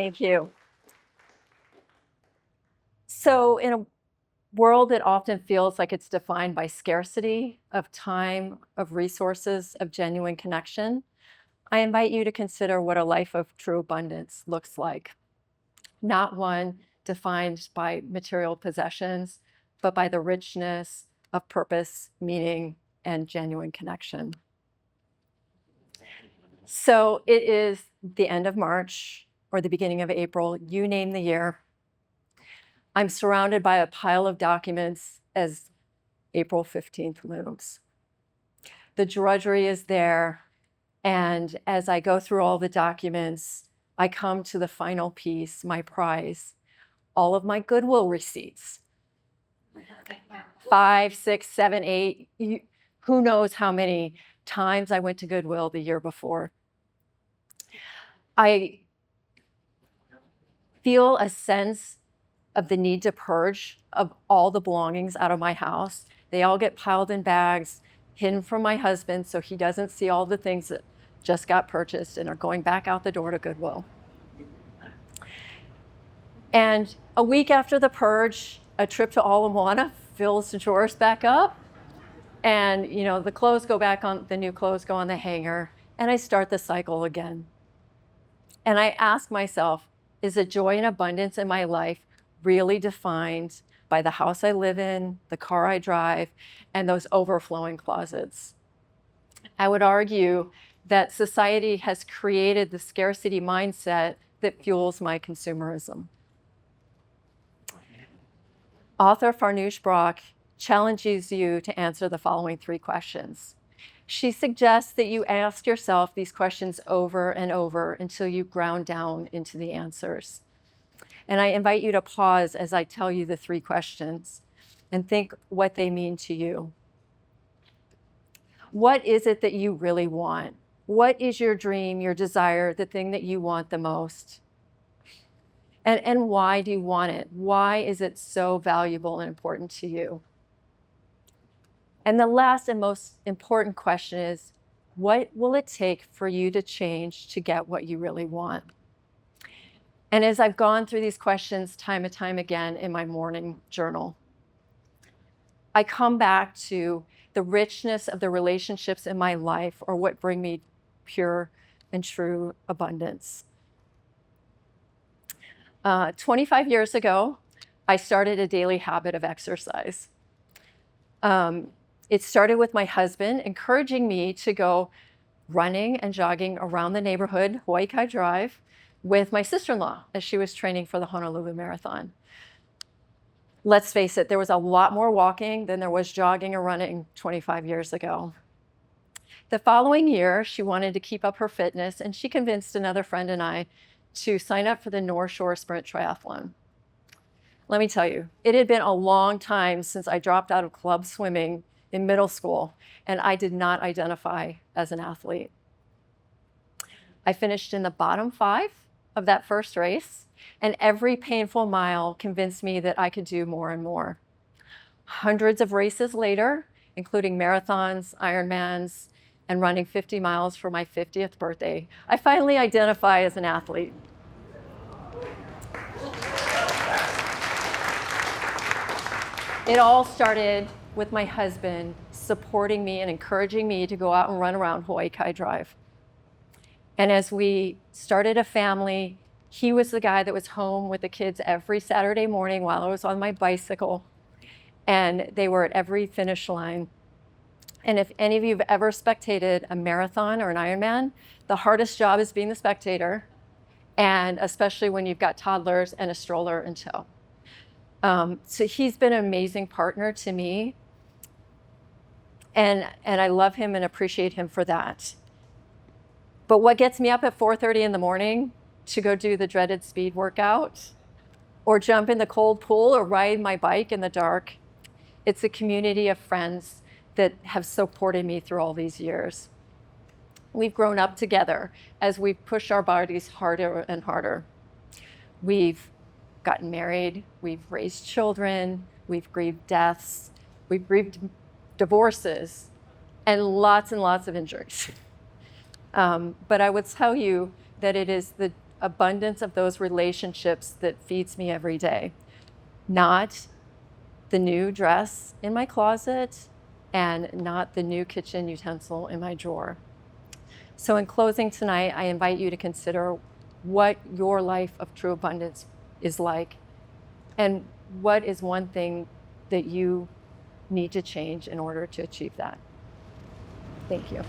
Thank you. So in a world that often feels like it's defined by scarcity of time, of resources, of genuine connection, I invite you to consider what a life of true abundance looks like. Not one defined by material possessions, but by the richness of purpose, meaning, and genuine connection. So it is the end of March or the beginning of April, you name the year. I'm surrounded by a pile of documents as April 15th looms. The drudgery is there, and as I go through all the documents, I come to the final piece, my prize, all of my Goodwill receipts. 5, 6, 7, 8, who knows how many times I went to Goodwill the year before. I feel a sense of the need to purge of all the belongings out of my house. They all get piled in bags, hidden from my husband so he doesn't see all the things that just got purchased and are going back out the door to Goodwill. And a week after the purge, a trip to Ala fills the drawers back up. And the clothes go back on, the new clothes go on the hanger, and I start the cycle again. And I ask myself, is the joy and abundance in my life really defined by the house I live in, the car I drive, and those overflowing closets? I would argue that society has created the scarcity mindset that fuels my consumerism. Author Farnoosh Brock challenges you to answer the following 3 questions. She suggests that you ask yourself these questions over and over until you ground down into the answers. And I invite you to pause as I tell you the 3 questions and think what they mean to you. What is it that you really want? What is your dream, your desire, the thing that you want the most? And why do you want it? Why is it so valuable and important to you? And the last and most important question is, what will it take for you to change to get what you really want? And as I've gone through these questions time and time again in my morning journal, I come back to the richness of the relationships in my life or what bring me pure and true abundance. 25 years ago, I started a daily habit of exercise. It started with my husband encouraging me to go running and jogging around the neighborhood, Hawaii Kai Drive, with my sister-in-law as she was training for the Honolulu Marathon. Let's face it, there was a lot more walking than there was jogging or running 25 years ago. The following year, she wanted to keep up her fitness, and she convinced another friend and I to sign up for the North Shore Sprint Triathlon. Let me tell you, it had been a long time since I dropped out of club swimming in middle school, and I did not identify as an athlete. I finished in the bottom 5 of that first race, and every painful mile convinced me that I could do more and more. Hundreds of races later, including marathons, Ironmans, and running 50 miles for my 50th birthday, I finally identify as an athlete. It all started with my husband supporting me and encouraging me to go out and run around Hawaii Kai Drive. And as we started a family, he was the guy that was home with the kids every Saturday morning while I was on my bicycle. And they were at every finish line. And if any of you have ever spectated a marathon or an Ironman, the hardest job is being the spectator, and especially when you've got toddlers and a stroller in tow. So he's been an amazing partner to me, and I love him and appreciate him for that. But what gets me up at 4:30 in the morning to go do the dreaded speed workout, or jump in the cold pool, or ride my bike in the dark, it's a community of friends that have supported me through all these years. We've grown up together as we've pushed our bodies harder and harder. We've gotten married, we've raised children, we've grieved deaths, we've grieved divorces, and lots of injuries. But I would tell you that it is the abundance of those relationships that feeds me every day, not the new dress in my closet and not the new kitchen utensil in my drawer. So in closing tonight, I invite you to consider what your life of true abundance is like, and what is one thing that you need to change in order to achieve that. Thank you.